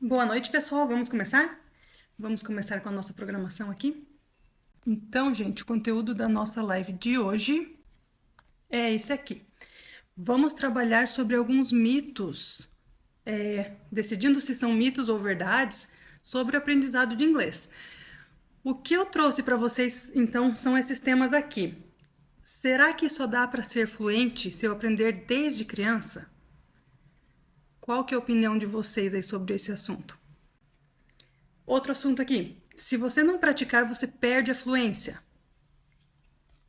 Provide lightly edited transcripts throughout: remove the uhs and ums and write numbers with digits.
Boa noite, pessoal. Vamos começar? Vamos começar com a nossa programação aqui. Então, gente, o conteúdo da nossa live de hoje é esse aqui. Vamos trabalhar sobre alguns mitos, decidindo se são mitos ou verdades, sobre o aprendizado de inglês. O que eu trouxe para vocês, então, são esses temas aqui. Será que só dá para ser fluente se eu aprender desde criança? Qual que é a opinião de vocês aí sobre esse assunto? Outro assunto aqui. Se você não praticar, você perde a fluência.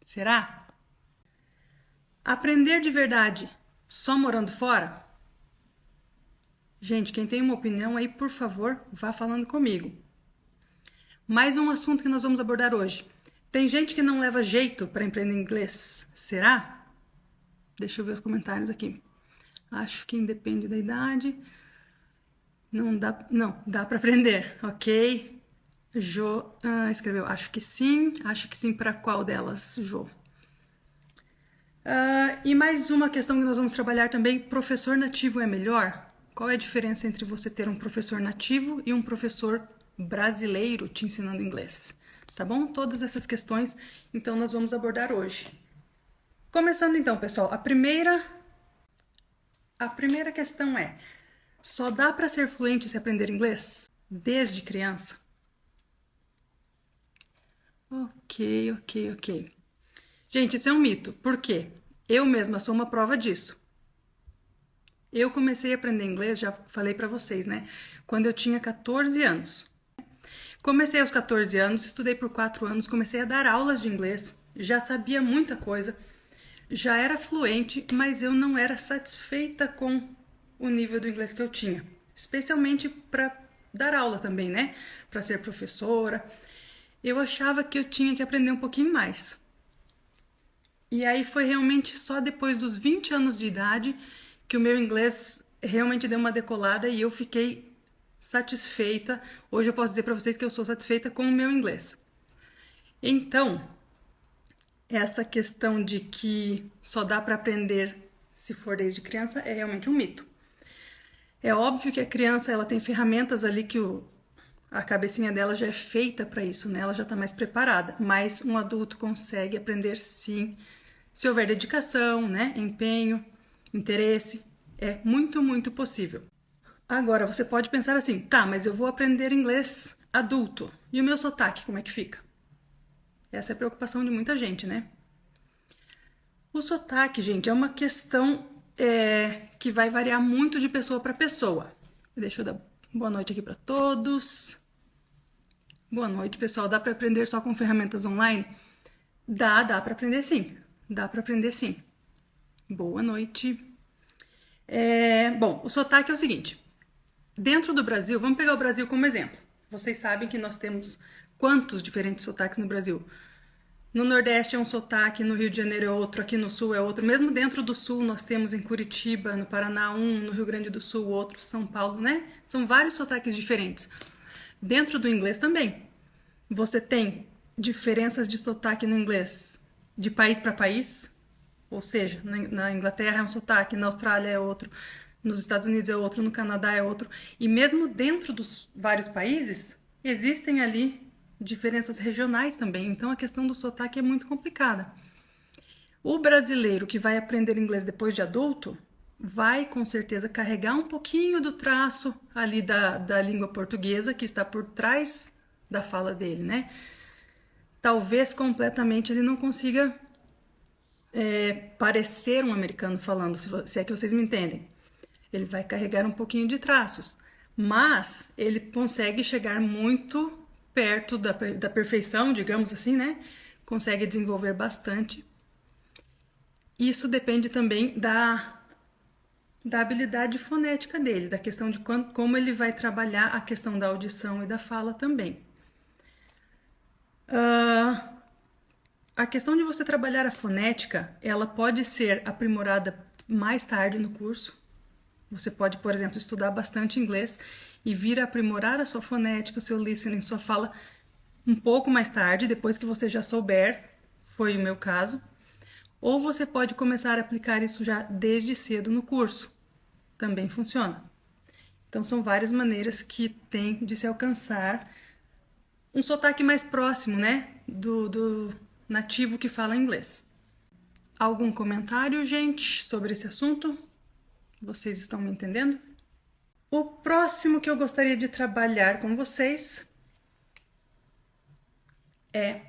Será? Aprender de verdade só morando fora? Gente, quem tem uma opinião aí, por favor, vá falando comigo. Mais um assunto que nós vamos abordar hoje. Tem gente que não leva jeito para aprender inglês. Será? Deixa eu ver os comentários aqui. Acho que independe da idade. Não, dá para aprender, ok? Jo escreveu, acho que sim para qual delas, Jo? E mais uma questão que nós vamos trabalhar também, professor nativo é melhor? Qual é a diferença entre você ter um professor nativo e um professor brasileiro te ensinando inglês? Tá bom? Todas essas questões, então, nós vamos abordar hoje. Começando então, pessoal, a primeira questão é: só dá para ser fluente se aprender inglês desde criança? Ok. Gente, isso é um mito. Por quê? Eu mesma sou uma prova disso. Eu comecei a aprender inglês, já falei pra vocês, né? Quando eu tinha 14 anos. Comecei aos 14 anos, estudei por 4 anos, comecei a dar aulas de inglês, já sabia muita coisa, já era fluente, mas eu não era satisfeita com o nível do inglês que eu tinha. Especialmente para dar aula também, né? Para ser professora. Eu achava que eu tinha que aprender um pouquinho mais. E aí foi realmente só depois dos 20 anos de idade que o meu inglês realmente deu uma decolada e eu fiquei satisfeita. Hoje eu posso dizer para vocês que eu sou satisfeita com o meu inglês. Então, essa questão de que só dá para aprender se for desde criança é realmente um mito. É óbvio que a criança ela tem ferramentas ali que a cabecinha dela já é feita para isso, né? Ela já está mais preparada, mas um adulto consegue aprender sim, se houver dedicação, né? Empenho, interesse, é muito possível. Agora, você pode pensar assim, tá, mas eu vou aprender inglês adulto, e o meu sotaque, como é que fica? Essa é a preocupação de muita gente, né? O sotaque, gente, é uma questão que vai variar muito de pessoa para pessoa. Deixa eu dar boa noite aqui para todos. Boa noite, pessoal. Dá para aprender só com ferramentas online? Dá para aprender sim. Dá para aprender sim. Boa noite. Bom, o sotaque é o seguinte. Dentro do Brasil, vamos pegar o Brasil como exemplo. Vocês sabem que nós temos quantos diferentes sotaques no Brasil? No Nordeste é um sotaque, no Rio de Janeiro é outro, aqui no Sul é outro. Mesmo dentro do Sul, nós temos em Curitiba, no Paraná um, no Rio Grande do Sul outro, São Paulo, né? São vários sotaques diferentes. Dentro do inglês também. Você tem diferenças de sotaque no inglês de país para país, ou seja, na Inglaterra é um sotaque, na Austrália é outro, nos Estados Unidos é outro, no Canadá é outro. E mesmo dentro dos vários países, existem ali diferenças regionais também. Então a questão do sotaque é muito complicada. O brasileiro que vai aprender inglês depois de adulto vai com certeza carregar um pouquinho do traço ali da língua portuguesa que está por trás da fala dele, né? Talvez completamente ele não consiga parecer um americano falando, se é que vocês me entendem. Ele vai carregar um pouquinho de traços, mas ele consegue chegar muito perto da perfeição, digamos assim, né? Consegue desenvolver bastante. Isso depende também da habilidade fonética dele, da questão de como ele vai trabalhar a questão da audição e da fala também. A questão de você trabalhar a fonética, ela pode ser aprimorada mais tarde no curso. Você pode, por exemplo, estudar bastante inglês e vir a aprimorar a sua fonética, o seu listening, sua fala um pouco mais tarde, depois que você já souber, foi o meu caso. Ou você pode começar a aplicar isso já desde cedo no curso. Também funciona. Então, são várias maneiras que tem de se alcançar um sotaque mais próximo, né, do nativo que fala inglês. Algum comentário, gente, sobre esse assunto? Vocês estão me entendendo? O próximo que eu gostaria de trabalhar com vocês é: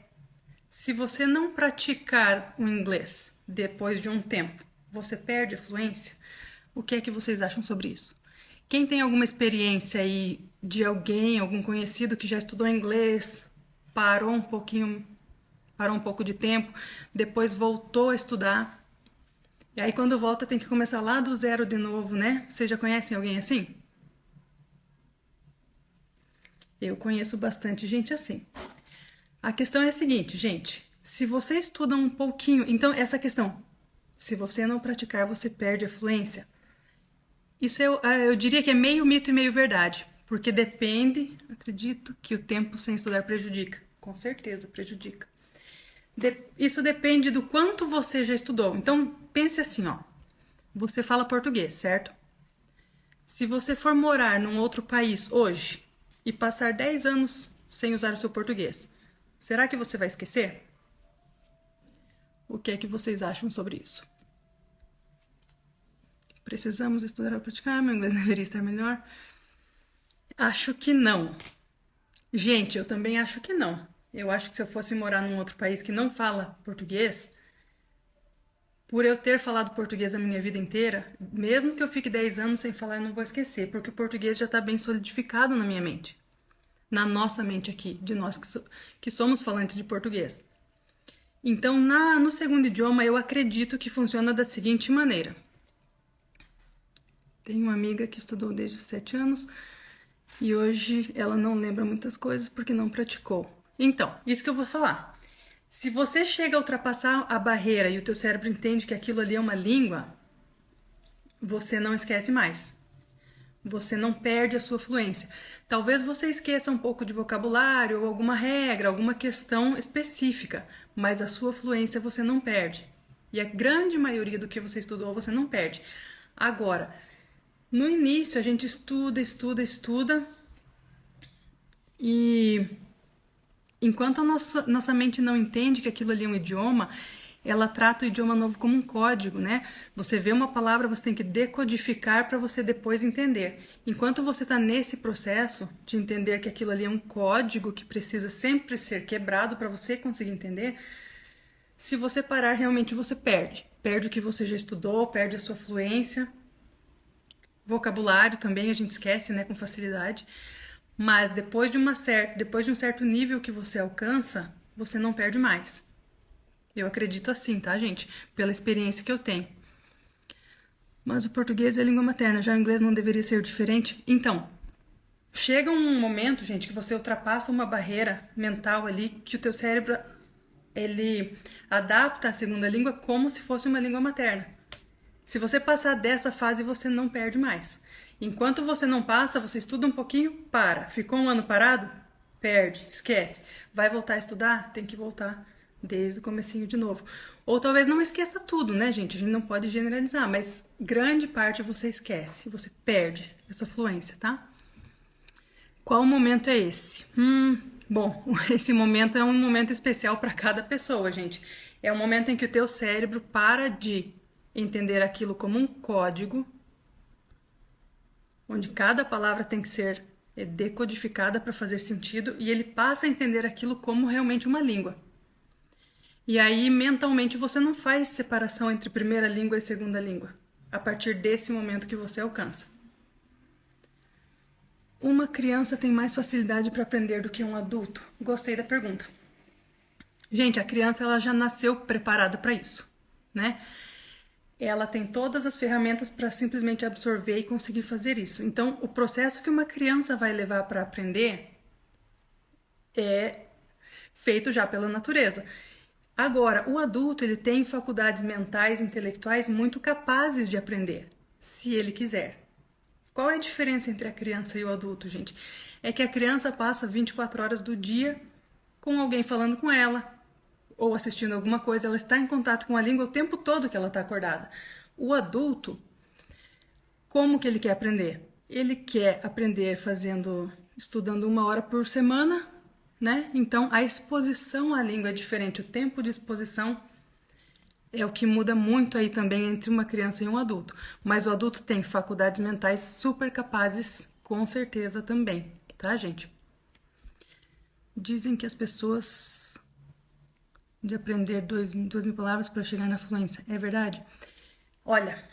se você não praticar o inglês depois de um tempo, você perde a fluência? O que é que vocês acham sobre isso? Quem tem alguma experiência aí de alguém, algum conhecido que já estudou inglês, parou um pouco de tempo, depois voltou a estudar, e aí quando volta tem que começar lá do zero de novo, né? Vocês já conhecem alguém assim? Eu conheço bastante gente assim. A questão é a seguinte, gente, se você estuda um pouquinho, então essa questão, se você não praticar, você perde a fluência. Isso eu diria que é meio mito e meio verdade, porque depende, acredito que o tempo sem estudar prejudica, com certeza prejudica. Isso depende do quanto você já estudou. Então, pense assim, ó, você fala português, certo? Se você for morar num outro país hoje e passar 10 anos sem usar o seu português, será que você vai esquecer? O que é que vocês acham sobre isso? Precisamos estudar ou praticar? Meu inglês deveria estar melhor? Acho que não. Gente, eu também acho que não. Eu acho que se eu fosse morar num outro país que não fala português, por eu ter falado português a minha vida inteira, mesmo que eu fique 10 anos sem falar, eu não vou esquecer, porque o português já está bem solidificado na minha mente. Na nossa mente aqui, de nós que somos falantes de português. Então, no segundo idioma, eu acredito que funciona da seguinte maneira. Tenho uma amiga que estudou desde os 7 anos e hoje ela não lembra muitas coisas porque não praticou. Então, isso que eu vou falar. Se você chega a ultrapassar a barreira e o teu cérebro entende que aquilo ali é uma língua, você não esquece mais. Você não perde a sua fluência. Talvez você esqueça um pouco de vocabulário ou alguma regra, alguma questão específica, mas a sua fluência você não perde. E a grande maioria do que você estudou você não perde. Agora, no início a gente estuda e enquanto a nossa mente não entende que aquilo ali é um idioma, ela trata o idioma novo como um código, né? Você vê uma palavra, você tem que decodificar para você depois entender. Enquanto você está nesse processo de entender que aquilo ali é um código que precisa sempre ser quebrado para você conseguir entender, se você parar, realmente você perde. Perde o que você já estudou, perde a sua fluência. Vocabulário também a gente esquece, né, com facilidade. Mas depois de um certo nível que você alcança, você não perde mais. Eu acredito assim, tá, gente? Pela experiência que eu tenho. Mas o português é a língua materna, já o inglês não deveria ser diferente? Então, chega um momento, gente, que você ultrapassa uma barreira mental ali, que o teu cérebro, ele adapta a segunda língua como se fosse uma língua materna. Se você passar dessa fase, você não perde mais. Enquanto você não passa, você estuda um pouquinho, para. Ficou um ano parado? Perde, esquece. Vai voltar a estudar? Tem que voltar desde o comecinho de novo. Ou talvez não esqueça tudo, né, gente? A gente não pode generalizar, mas grande parte você esquece, você perde essa fluência, tá? Qual momento é esse? Bom, esse momento é um momento especial para cada pessoa, gente. É o momento em que o teu cérebro para de entender aquilo como um código, onde cada palavra tem que ser decodificada para fazer sentido, e ele passa a entender aquilo como realmente uma língua. E aí, mentalmente, você não faz separação entre primeira língua e segunda língua, a partir desse momento que você alcança. Uma criança tem mais facilidade para aprender do que um adulto? Gostei da pergunta. Gente, a criança ela já nasceu preparada para isso, né? Ela tem todas as ferramentas para simplesmente absorver e conseguir fazer isso. Então, o processo que uma criança vai levar para aprender é feito já pela natureza. Agora, o adulto ele tem faculdades mentais, intelectuais muito capazes de aprender, se ele quiser. Qual é a diferença entre a criança e o adulto, gente? É que a criança passa 24 horas do dia com alguém falando com ela, ou assistindo alguma coisa, ela está em contato com a língua o tempo todo que ela está acordada. O adulto, como que ele quer aprender? ele quer aprender estudando 1 hora por semana, né? Então a exposição à língua é diferente, o tempo de exposição é o que muda muito aí também entre uma criança e um adulto. Mas o adulto tem faculdades mentais super capazes, com certeza também, tá, gente? Dizem que as pessoas de aprender 2.000 palavras para chegar na fluência. É verdade? Olha,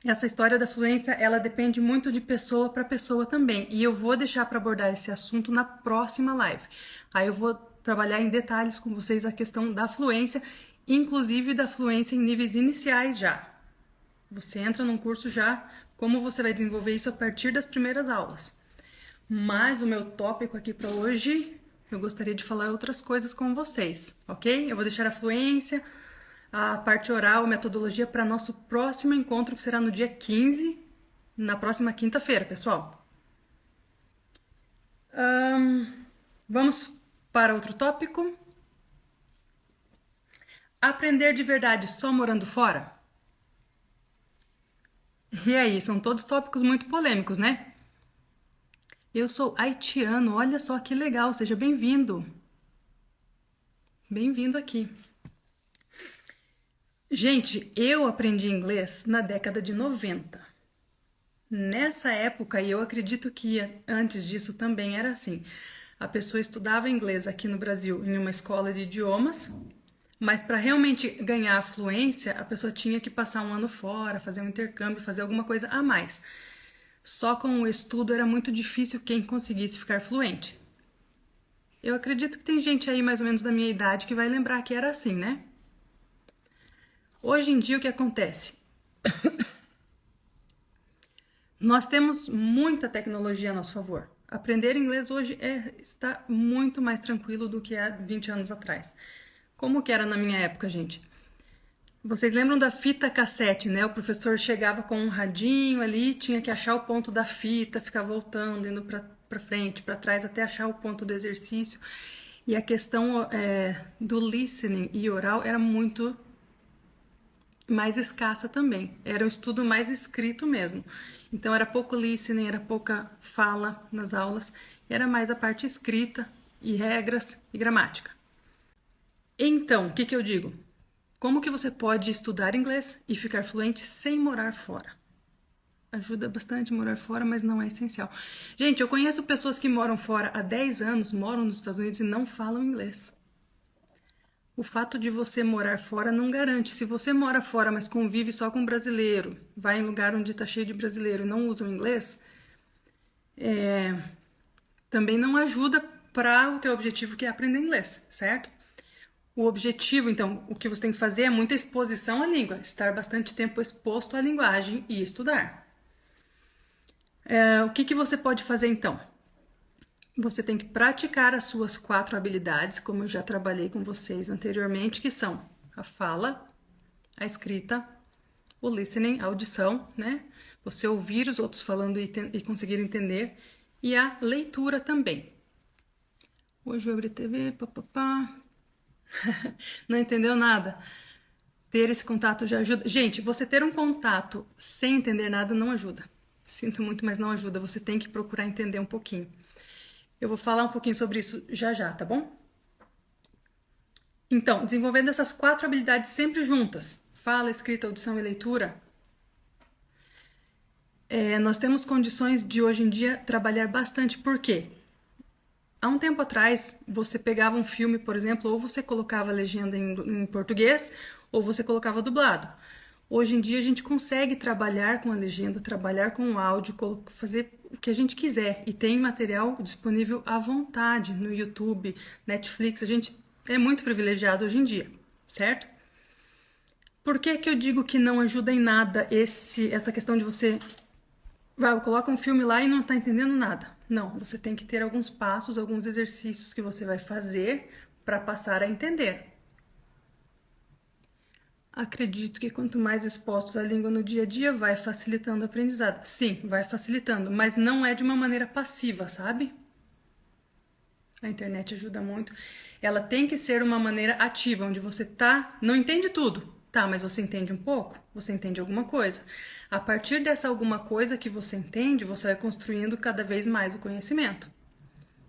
essa história da fluência, ela depende muito de pessoa para pessoa também. E eu vou deixar para abordar esse assunto na próxima live. Aí eu vou trabalhar em detalhes com vocês a questão da fluência, inclusive da fluência em níveis iniciais já. Você entra num curso já, como você vai desenvolver isso a partir das primeiras aulas. Mas o meu tópico aqui para hoje, eu gostaria de falar outras coisas com vocês, ok? Eu vou deixar a fluência, a parte oral, a metodologia para nosso próximo encontro, que será no dia 15, na próxima quinta-feira, pessoal. Vamos para outro tópico. Aprender de verdade só morando fora? E aí, são todos tópicos muito polêmicos, né? Eu sou haitiano, olha só que legal, seja bem-vindo. Bem-vindo aqui. Gente, eu aprendi inglês na década de 90. Nessa época, e eu acredito que antes disso também era assim, a pessoa estudava inglês aqui no Brasil em uma escola de idiomas, mas para realmente ganhar a fluência, a pessoa tinha que passar 1 ano fora, fazer um intercâmbio, fazer alguma coisa a mais. Só com o estudo era muito difícil quem conseguisse ficar fluente. Eu acredito que tem gente aí mais ou menos da minha idade que vai lembrar que era assim, né? Hoje em dia o que acontece? Nós temos muita tecnologia a nosso favor. Aprender inglês hoje está muito mais tranquilo do que há 20 anos atrás. Como que era na minha época, gente? Vocês lembram da fita cassete, né? O professor chegava com um radinho ali, tinha que achar o ponto da fita, ficar voltando, indo para frente, para trás, até achar o ponto do exercício. E a questão do listening e oral era muito mais escassa também. Era um estudo mais escrito mesmo. Então era pouco listening, era pouca fala nas aulas, era mais a parte escrita e regras e gramática. Então, o que eu digo? Como que você pode estudar inglês e ficar fluente sem morar fora? Ajuda bastante morar fora, mas não é essencial. Gente, eu conheço pessoas que moram fora há 10 anos, moram nos Estados Unidos e não falam inglês. O fato de você morar fora não garante. Se você mora fora, mas convive só com brasileiro, vai em lugar onde está cheio de brasileiro e não usa o inglês, também não ajuda para o teu objetivo, que é aprender inglês, certo? O objetivo, então, o que você tem que fazer é muita exposição à língua, estar bastante tempo exposto à linguagem e estudar. O que você pode fazer, então? Você tem que praticar as suas 4 habilidades, como eu já trabalhei com vocês anteriormente, que são a fala, a escrita, o listening, a audição, né? Você ouvir os outros falando e conseguir entender, e a leitura também. Hoje eu abri TV, papapá. Não entendeu nada? Ter esse contato já ajuda. Gente, você ter um contato sem entender nada não ajuda. Sinto muito, mas não ajuda. Você tem que procurar entender um pouquinho. Eu vou falar um pouquinho sobre isso já, tá bom? Então, desenvolvendo essas 4 habilidades sempre juntas, fala, escrita, audição e leitura, nós temos condições de hoje em dia trabalhar bastante. Por quê? Há um tempo atrás, você pegava um filme, por exemplo, ou você colocava a legenda em português, ou você colocava dublado. Hoje em dia, a gente consegue trabalhar com a legenda, trabalhar com o áudio, fazer o que a gente quiser. E tem material disponível à vontade no YouTube, Netflix. A gente é muito privilegiado hoje em dia, certo? Por que eu digo que não ajuda em nada essa questão de você coloca um filme lá e não está entendendo nada? Não, você tem que ter alguns passos, alguns exercícios que você vai fazer para passar a entender. Acredito que quanto mais expostos à língua no dia a dia, vai facilitando o aprendizado. Sim, vai facilitando, mas não é de uma maneira passiva, sabe? A internet ajuda muito. Ela tem que ser uma maneira ativa, onde você não entende tudo, Tá, mas você entende um pouco? Você entende alguma coisa? A partir dessa alguma coisa que você entende, você vai construindo cada vez mais o conhecimento.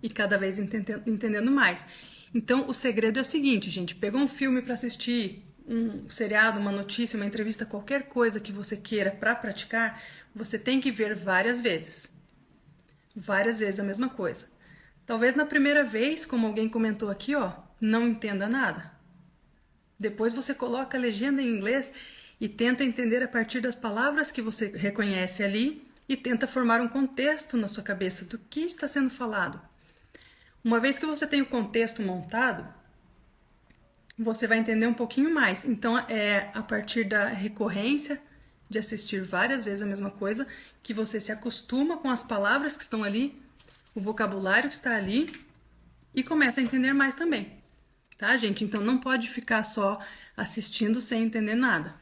E cada vez entendendo mais. Então, o segredo é o seguinte, gente. Pegou um filme para assistir, um seriado, uma notícia, uma entrevista, qualquer coisa que você queira para praticar, você tem que ver várias vezes. Várias vezes a mesma coisa. Talvez na primeira vez, como alguém comentou aqui, ó, não entenda nada. Depois você coloca a legenda em inglês e tenta entender a partir das palavras que você reconhece ali e tenta formar um contexto na sua cabeça do que está sendo falado. Uma vez que você tem o contexto montado, você vai entender um pouquinho mais. Então, é a partir da recorrência de assistir várias vezes a mesma coisa que você se acostuma com as palavras que estão ali, o vocabulário que está ali e começa a entender mais também. Tá, gente? Então, não pode ficar só assistindo sem entender nada.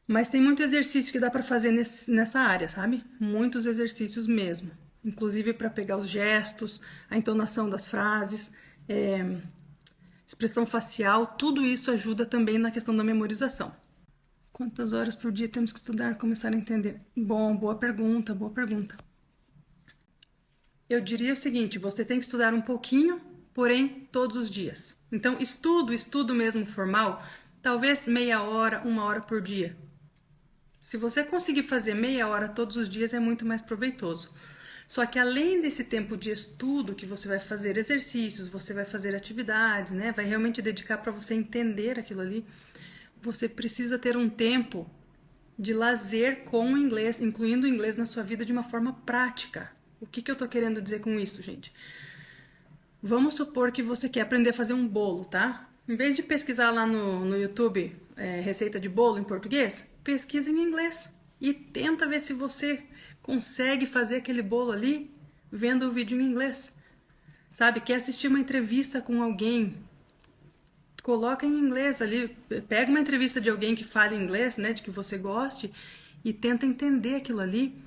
Mas tem muito exercício que dá para fazer nessa área, sabe? Muitos exercícios mesmo. Inclusive para pegar os gestos, a entonação das frases, expressão facial, tudo isso ajuda também na questão da memorização. Quantas horas por dia temos que estudar, começar a entender? Bom, boa pergunta, boa pergunta. Eu diria o seguinte, você tem que estudar um pouquinho, porém todos os dias. Então, estudo mesmo formal, talvez meia hora, 1 hora por dia. Se você conseguir fazer meia hora todos os dias, é muito mais proveitoso. Só que além desse tempo de estudo, que você vai fazer exercícios, você vai fazer atividades, né? Vai realmente dedicar para você entender aquilo ali, você precisa ter um tempo de lazer com o inglês, incluindo o inglês na sua vida de uma forma prática. O que eu tô querendo dizer com isso, gente? Vamos supor que você quer aprender a fazer um bolo, tá? Em vez de pesquisar lá no YouTube receita de bolo em português, pesquisa em inglês e tenta ver se você consegue fazer aquele bolo ali vendo o vídeo em inglês. Sabe? Quer assistir uma entrevista com alguém? Coloca em inglês ali, pega uma entrevista de alguém que fale inglês, né, de que você goste, e tenta entender aquilo ali.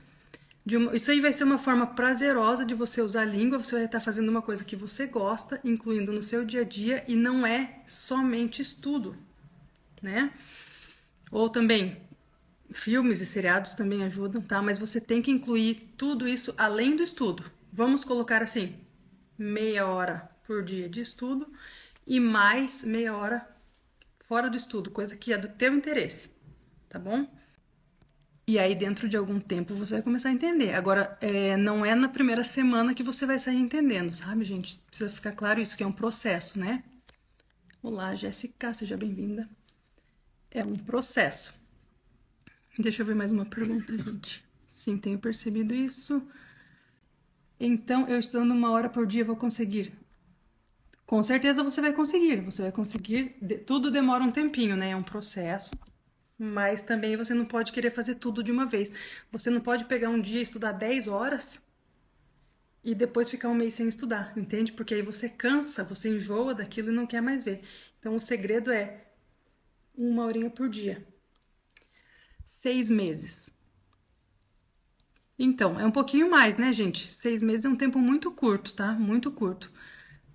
Isso aí vai ser uma forma prazerosa de você usar a língua, você vai estar fazendo uma coisa que você gosta, incluindo no seu dia a dia, e não é somente estudo, né? Ou também, filmes e seriados também ajudam, tá? Mas você tem que incluir tudo isso além do estudo. Vamos colocar assim, meia hora por dia de estudo e mais meia hora fora do estudo, coisa que é do teu interesse, tá bom? E aí, dentro de algum tempo, você vai começar a entender. Agora, não é na primeira semana que você vai sair entendendo, sabe, gente? Precisa ficar claro isso, que é um processo, né? Olá, Jéssica, seja bem-vinda. É um processo. Deixa eu ver mais uma pergunta, gente. Sim, tenho percebido isso. Então, eu estudando 1 hora por dia, vou conseguir? Com certeza você vai conseguir. Você vai conseguir. Tudo demora um tempinho, né? É um processo. Mas também você não pode querer fazer tudo de uma vez. Você não pode pegar um dia e estudar 10 horas e depois ficar um mês sem estudar, entende? Porque aí você cansa, você enjoa daquilo e não quer mais ver. Então, o segredo é 1 horinha por dia. 6 meses. Então, é um pouquinho mais, né, gente? 6 meses é um tempo muito curto, tá? Muito curto.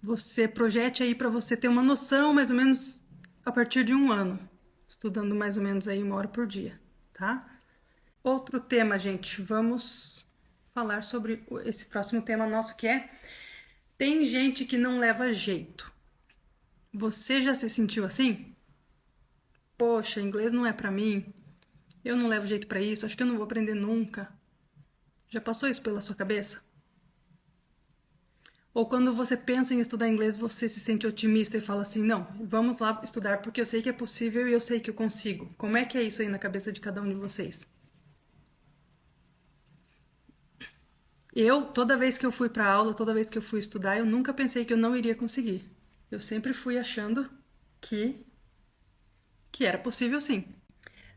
Você projete aí para você ter uma noção, mais ou menos, a partir de 1 ano. Estudando mais ou menos aí 1 hora por dia, tá? Outro tema, gente, vamos falar sobre esse próximo tema nosso que é: tem gente que não leva jeito. Você já se sentiu assim? Poxa, inglês não é pra mim. Eu não levo jeito pra isso, acho que eu não vou aprender nunca. Já passou isso pela sua cabeça? Ou quando você pensa em estudar inglês, você se sente otimista e fala assim, não, vamos lá estudar porque eu sei que é possível e eu sei que eu consigo. Como é que é isso aí na cabeça de cada um de vocês? Toda vez que eu fui para aula, toda vez que eu fui estudar, eu nunca pensei que eu não iria conseguir. Eu sempre fui achando que era possível sim.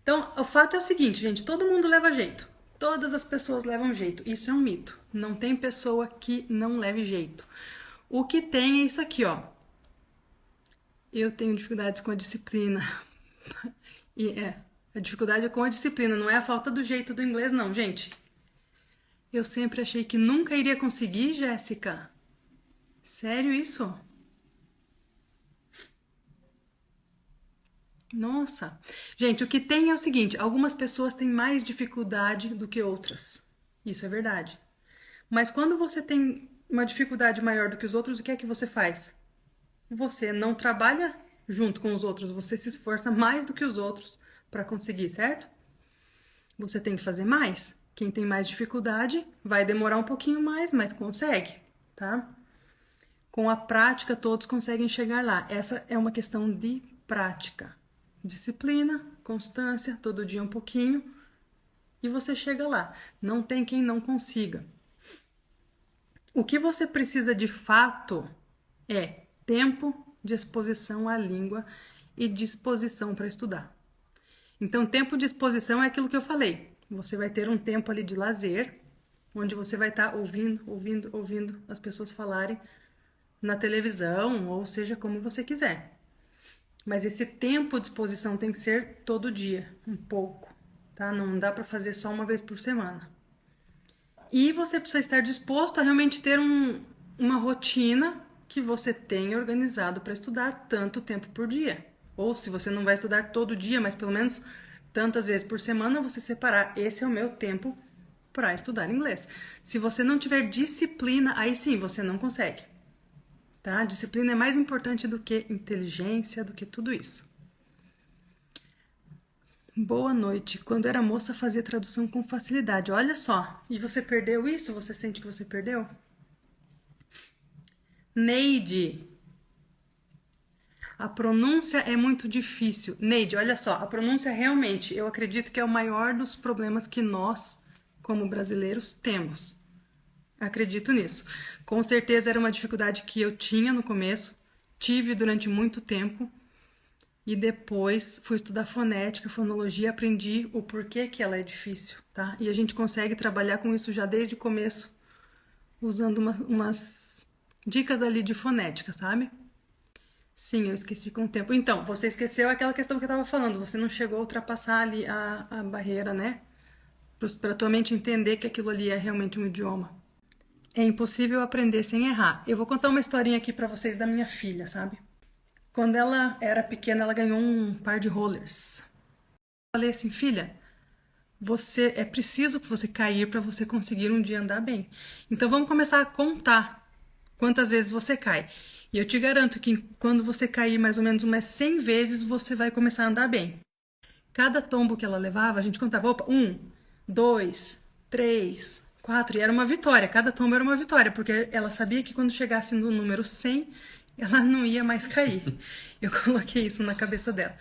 Então, o fato é o seguinte, gente, todo mundo leva jeito. Todas as pessoas levam jeito. Isso é um mito. Não tem pessoa que não leve jeito. O que tem é isso aqui, ó. Eu tenho dificuldades com a disciplina. A dificuldade é com a disciplina, não é a falta do jeito do inglês, não, gente. Eu sempre achei que nunca iria conseguir, Jéssica. Sério isso? Nossa. Gente, o que tem é o seguinte, algumas pessoas têm mais dificuldade do que outras. Isso é verdade. Mas quando você tem uma dificuldade maior do que os outros, o que é que você faz? Você não trabalha junto com os outros, você se esforça mais do que os outros para conseguir, certo? Você tem que fazer mais. Quem tem mais dificuldade vai demorar um pouquinho mais, mas consegue, tá? Com a prática, todos conseguem chegar lá. Essa é uma questão de prática. Disciplina, constância, todo dia um pouquinho e você chega lá. Não tem quem não consiga. O que você precisa de fato é tempo, disposição à língua e disposição para estudar. Então, tempo de exposição é aquilo que eu falei. Você vai ter um tempo ali de lazer, onde você vai estar ouvindo as pessoas falarem na televisão, ou seja, como você quiser. Mas esse tempo de exposição tem que ser todo dia, um pouco, tá? Não dá para fazer só uma vez por semana. E você precisa estar disposto a realmente ter uma rotina que você tenha organizado para estudar tanto tempo por dia. Ou se você não vai estudar todo dia, mas pelo menos tantas vezes por semana, você separar, esse é o meu tempo para estudar inglês. Se você não tiver disciplina, aí sim você não consegue. Tá? Disciplina é mais importante do que inteligência, do que tudo isso. Boa noite. Quando era moça, fazia tradução com facilidade. Olha só. E você perdeu isso? Você sente que você perdeu? Neide. A pronúncia é muito difícil. Neide, olha só. A pronúncia realmente, eu acredito que é o maior dos problemas que nós, como brasileiros, temos. Acredito nisso. Com certeza era uma dificuldade que eu tinha no começo, tive durante muito tempo. E depois fui estudar fonética, fonologia, aprendi o porquê que ela é difícil, tá? E a gente consegue trabalhar com isso já desde o começo, usando umas dicas ali de fonética, sabe? Sim, eu esqueci com o tempo. Então, você esqueceu aquela questão que eu tava falando, você não chegou a ultrapassar ali a barreira, né? Pra tua mente entender que aquilo ali é realmente um idioma. É impossível aprender sem errar. Eu vou contar uma historinha aqui pra vocês da minha filha, sabe? Quando ela era pequena, ela ganhou um par de rollers. Eu falei assim, filha, você é preciso que você cair para você conseguir um dia andar bem. Então vamos começar a contar quantas vezes você cai. E eu te garanto que quando você cair mais ou menos umas 100 vezes, você vai começar a andar bem. Cada tombo que ela levava, a gente contava, opa, 1, 2, 3, 4, e era uma vitória. Cada tombo era uma vitória, porque ela sabia que quando chegasse no número 100, ela não ia mais cair. Eu coloquei isso na cabeça dela.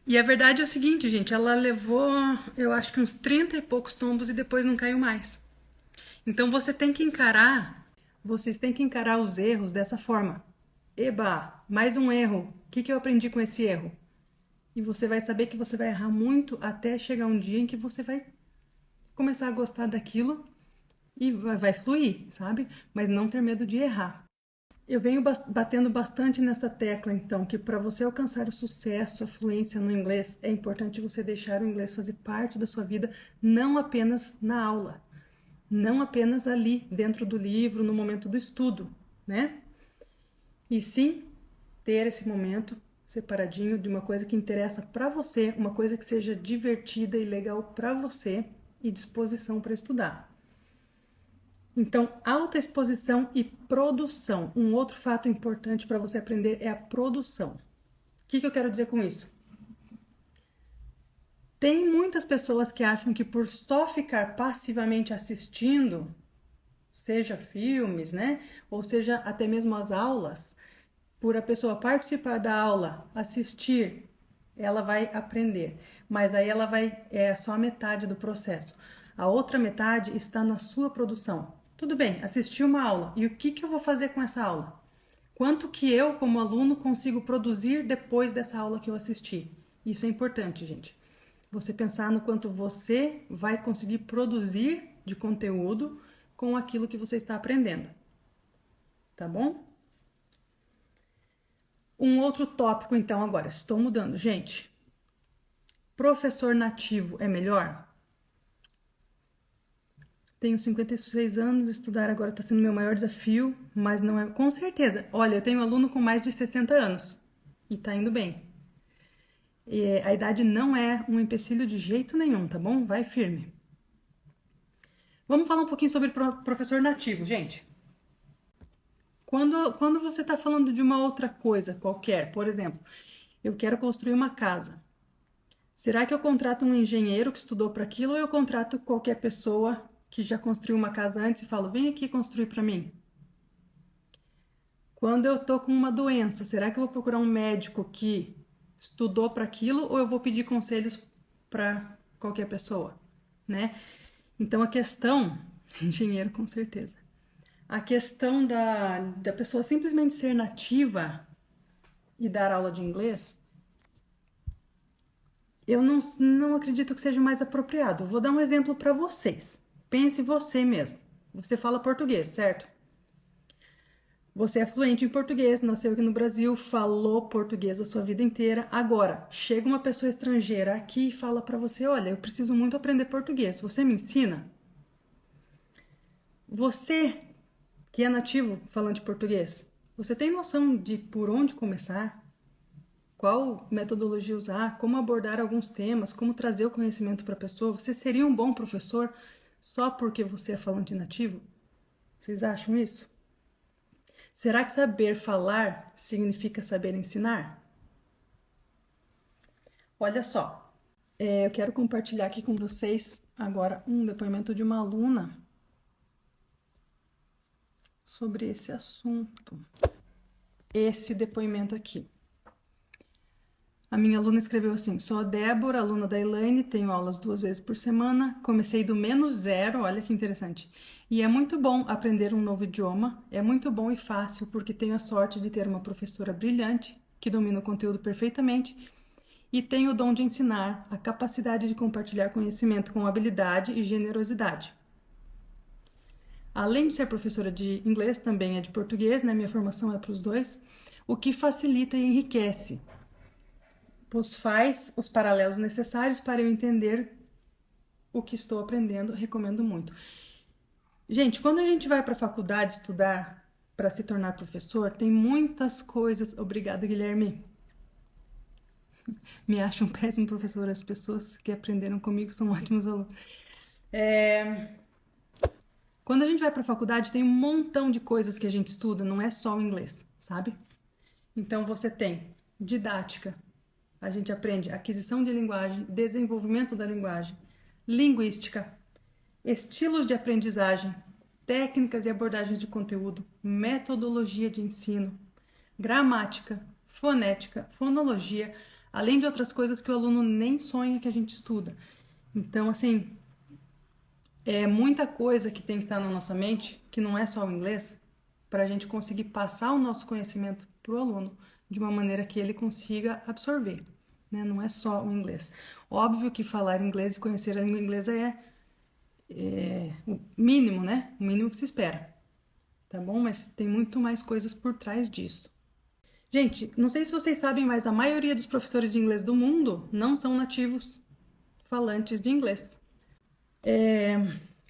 E a verdade é o seguinte, gente, ela levou, eu acho que uns 30 e poucos tombos e depois não caiu mais. Então vocês têm que encarar os erros dessa forma. Eba, mais um erro. O que eu aprendi com esse erro? E você vai saber que você vai errar muito até chegar um dia em que você vai começar a gostar daquilo e vai fluir, sabe? Mas não ter medo de errar. Eu venho batendo bastante nessa tecla, então, que para você alcançar o sucesso, a fluência no inglês, é importante você deixar o inglês fazer parte da sua vida, não apenas na aula, não apenas ali, dentro do livro, no momento do estudo, né? E sim, ter esse momento separadinho de uma coisa que interessa para você, uma coisa que seja divertida e legal para você e disposição para estudar. Então, alta exposição e produção. Um outro fato importante para você aprender é a produção. O que eu quero dizer com isso? Tem muitas pessoas que acham que por só ficar passivamente assistindo, seja filmes, né? Ou seja, até mesmo as aulas, por a pessoa participar da aula, assistir, ela vai aprender. Mas aí é só a metade do processo. A outra metade está na sua produção. Tudo bem, assisti uma aula. E o que eu vou fazer com essa aula? Quanto que eu, como aluno, consigo produzir depois dessa aula que eu assisti? Isso é importante, gente. Você pensar no quanto você vai conseguir produzir de conteúdo com aquilo que você está aprendendo. Tá bom? Um outro tópico, então, agora. Estou mudando, gente. Professor nativo é melhor? Tenho 56 anos, estudar agora está sendo meu maior desafio, mas não é... Com certeza. Olha, eu tenho aluno com mais de 60 anos e tá indo bem. A idade não é um empecilho de jeito nenhum, tá bom? Vai firme. Vamos falar um pouquinho sobre professor nativo, gente. Quando você está falando de uma outra coisa qualquer, por exemplo, eu quero construir uma casa. Será que eu contrato um engenheiro que estudou para aquilo ou eu contrato qualquer pessoa que já construiu uma casa antes e falo, vem aqui construir para mim? Quando eu tô com uma doença, será que eu vou procurar um médico que estudou para aquilo ou eu vou pedir conselhos para qualquer pessoa, né? Então a questão, engenheiro com certeza, a questão da pessoa simplesmente ser nativa e dar aula de inglês, eu não acredito que seja mais apropriado. Vou dar um exemplo para vocês. Pense você mesmo. Você fala português, certo? Você é fluente em português, nasceu aqui no Brasil, falou português a sua vida inteira. Agora, chega uma pessoa estrangeira aqui e fala para você: olha, eu preciso muito aprender português. Você me ensina? Você, que é nativo falante português, você tem noção de por onde começar? Qual metodologia usar? Como abordar alguns temas? Como trazer o conhecimento para a pessoa? Você seria um bom professor só porque você é falante nativo? Vocês acham isso? Será que saber falar significa saber ensinar? Olha só, eu quero compartilhar aqui com vocês agora um depoimento de uma aluna sobre esse assunto. Esse depoimento aqui. A minha aluna escreveu assim: sou a Débora, aluna da Elaine, tenho aulas 2 vezes por semana, comecei do -0, olha que interessante. E é muito bom aprender um novo idioma, é muito bom e fácil porque tenho a sorte de ter uma professora brilhante que domina o conteúdo perfeitamente e tem o dom de ensinar, a capacidade de compartilhar conhecimento com habilidade e generosidade. Além de ser professora de inglês, também é de português, né? Minha formação é para os dois, o que facilita e enriquece, pois faz os paralelos necessários para eu entender o que estou aprendendo, recomendo muito. Gente, quando a gente vai para a faculdade estudar para se tornar professor, tem muitas coisas. Obrigada, Guilherme. Me acho um péssimo professor, as pessoas que aprenderam comigo são ótimos alunos. Quando a gente vai para a faculdade, tem um montão de coisas que a gente estuda, não é só o inglês, sabe? Então você tem didática, a gente aprende aquisição de linguagem, desenvolvimento da linguagem, linguística, estilos de aprendizagem, técnicas e abordagens de conteúdo, metodologia de ensino, gramática, fonética, fonologia, além de outras coisas que o aluno nem sonha que a gente estuda. Então, assim, é muita coisa que tem que estar na nossa mente, que não é só o inglês, para a gente conseguir passar o nosso conhecimento para o aluno de uma maneira que ele consiga absorver, né? Não é só o inglês. Óbvio que falar inglês e conhecer a língua inglesa é o mínimo, né? O mínimo que se espera, tá bom? Mas tem muito mais coisas por trás disso. Gente, não sei se vocês sabem, mas a maioria dos professores de inglês do mundo não são nativos falantes de inglês.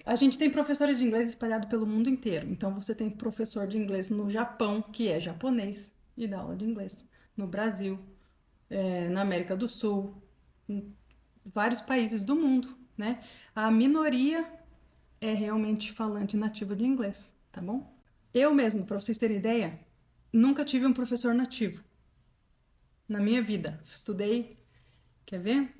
A gente tem professores de inglês espalhados pelo mundo inteiro. Então, você tem professor de inglês no Japão, que é japonês, e dá aula de inglês. No Brasil, na América do Sul, em vários países do mundo, né? A minoria é realmente falante nativo de inglês, tá bom? Eu mesmo, para vocês terem ideia, nunca tive um professor nativo na minha vida. Estudei, quer ver?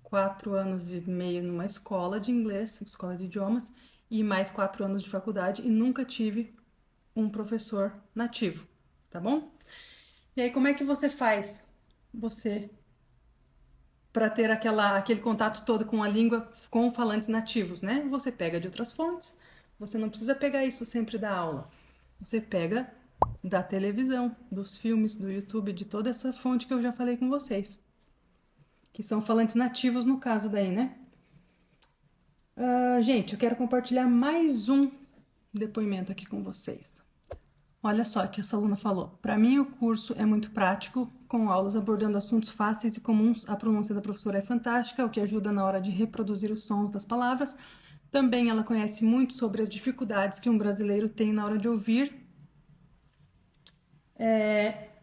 4 anos e meio numa escola de inglês, escola de idiomas, e mais 4 anos de faculdade e nunca tive um professor nativo, tá bom? E aí, como é que você faz para ter aquele contato todo com a língua, com falantes nativos, né? Você pega de outras fontes, você não precisa pegar isso sempre da aula. Você pega da televisão, dos filmes, do YouTube, de toda essa fonte que eu já falei com vocês, que são falantes nativos no caso daí, né? Gente, eu quero compartilhar mais um depoimento aqui com vocês. Olha só o que essa aluna falou. Para mim, o curso é muito prático, com aulas abordando assuntos fáceis e comuns. A pronúncia da professora é fantástica, o que ajuda na hora de reproduzir os sons das palavras. Também ela conhece muito sobre as dificuldades que um brasileiro tem na hora de ouvir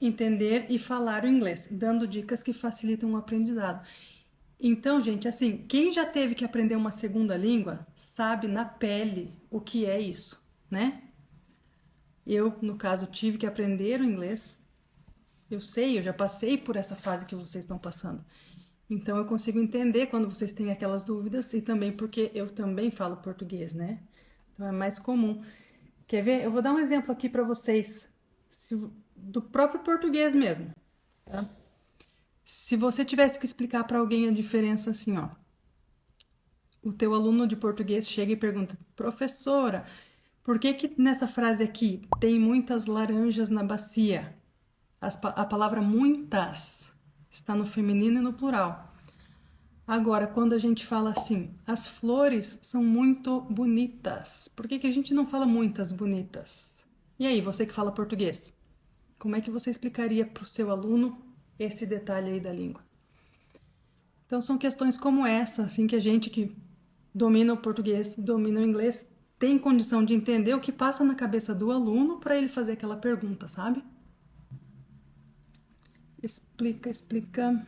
entender e falar o inglês, dando dicas que facilitam o aprendizado. Então, gente, assim, quem já teve que aprender uma segunda língua sabe na pele o que é isso, né? Eu, no caso, tive que aprender o inglês. Eu sei, eu já passei por essa fase que vocês estão passando. Então, eu consigo entender quando vocês têm aquelas dúvidas e também porque eu também falo português, né? Então, é mais comum. Quer ver? Eu vou dar um exemplo aqui para vocês do próprio português mesmo, tá? Se você tivesse que explicar para alguém a diferença assim, ó. O teu aluno de português chega e pergunta: professora, por que que nessa frase aqui tem muitas laranjas na bacia? A palavra muitas está no feminino e no plural. Agora, quando a gente fala assim, as flores são muito bonitas, por que que a gente não fala muitas bonitas? E aí, você que fala português, como é que você explicaria para o seu aluno esse detalhe aí da língua? Então, são questões como essa, assim, que a gente que domina o português, domina o inglês, tem condição de entender o que passa na cabeça do aluno para ele fazer aquela pergunta, sabe? Explica.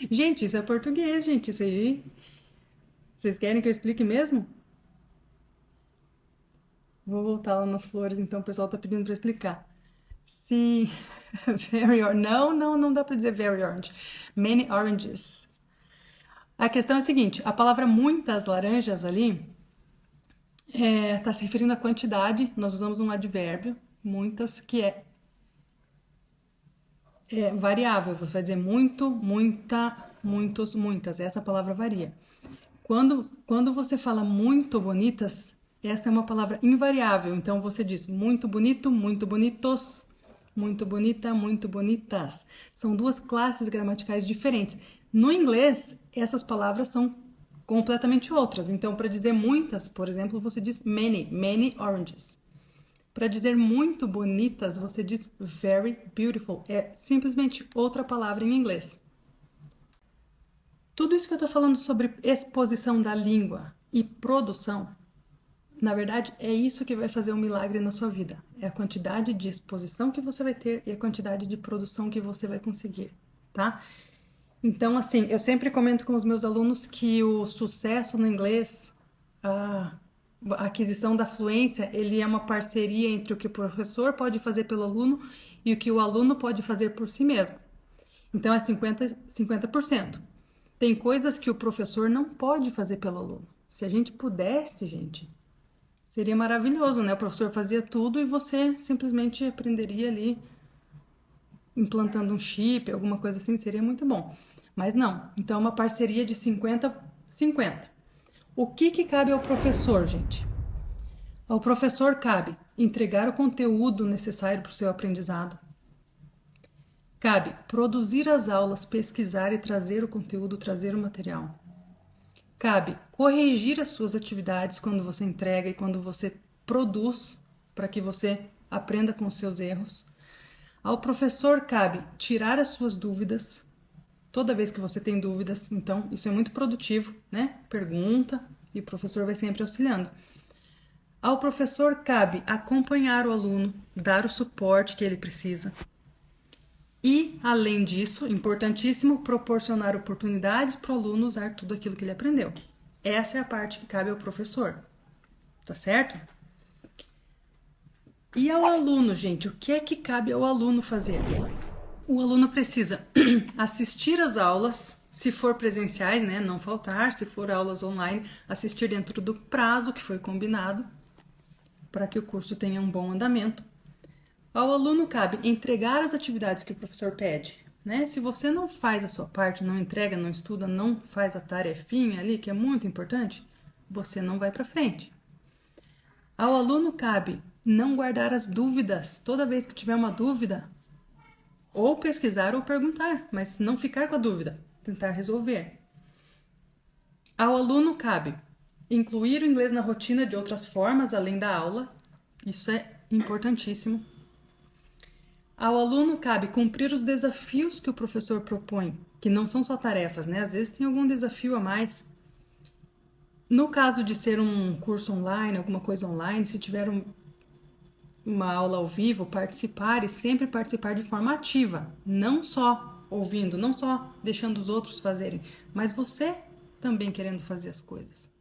Gente, isso é português, gente. Isso aí. Vocês querem que eu explique mesmo? Vou voltar lá nas flores, então o pessoal tá pedindo para explicar. Sim, very orange. Não dá para dizer very orange. Many oranges. A questão é a seguinte: a palavra muitas laranjas ali tá se referindo à quantidade. Nós usamos um advérbio, muitas, que é variável. Você vai dizer muito, muita, muitos, muitas. Essa palavra varia. Quando você fala muito bonitas, essa é uma palavra invariável. Então você diz muito bonito, muito bonitos, muito bonita, muito bonitas. São duas classes gramaticais diferentes. No inglês, essas palavras são completamente outras. Então, para dizer muitas, por exemplo, você diz many, many oranges. Para dizer muito bonitas, você diz very beautiful. É simplesmente outra palavra em inglês. Tudo isso que eu estou falando sobre exposição da língua e produção, na verdade, é isso que vai fazer um milagre na sua vida. É a quantidade de exposição que você vai ter e a quantidade de produção que você vai conseguir, tá? Então, assim, eu sempre comento com os meus alunos que o sucesso no inglês, a aquisição da fluência, ele é uma parceria entre o que o professor pode fazer pelo aluno e o que o aluno pode fazer por si mesmo. Então, é 50%. Tem coisas que o professor não pode fazer pelo aluno. Se a gente pudesse, gente, seria maravilhoso, né? O professor fazia tudo e você simplesmente aprenderia ali implantando um chip, alguma coisa assim, seria muito bom. Mas não. Então, é uma parceria de 50-50. O que cabe ao professor, gente? Ao professor cabe entregar o conteúdo necessário para o seu aprendizado. Cabe produzir as aulas, pesquisar e trazer o conteúdo, trazer o material. Cabe corrigir as suas atividades quando você entrega e quando você produz, para que você aprenda com os seus erros. Ao professor cabe tirar as suas dúvidas, toda vez que você tem dúvidas, então isso é muito produtivo, né? Pergunta e o professor vai sempre auxiliando. Ao professor cabe acompanhar o aluno, dar o suporte que ele precisa. E, além disso, importantíssimo, proporcionar oportunidades para o aluno usar tudo aquilo que ele aprendeu. Essa é a parte que cabe ao professor, tá certo? E ao aluno, gente, o que é que cabe ao aluno fazer? O aluno precisa assistir às aulas, se for presenciais, né, não faltar, se for aulas online, assistir dentro do prazo que foi combinado, para que o curso tenha um bom andamento. Ao aluno cabe entregar as atividades que o professor pede, né? Se você não faz a sua parte, não entrega, não estuda, não faz a tarefinha ali, que é muito importante, você não vai para frente. Ao aluno cabe não guardar as dúvidas. Toda vez que tiver uma dúvida, ou pesquisar ou perguntar, mas não ficar com a dúvida, tentar resolver. Ao aluno cabe incluir o inglês na rotina de outras formas além da aula. Isso é importantíssimo. Ao aluno cabe cumprir os desafios que o professor propõe, que não são só tarefas, né? Às vezes tem algum desafio a mais. No caso de ser um curso online, alguma coisa online, se tiver uma aula ao vivo, participar e sempre participar de forma ativa, não só ouvindo, não só deixando os outros fazerem, mas você também querendo fazer as coisas.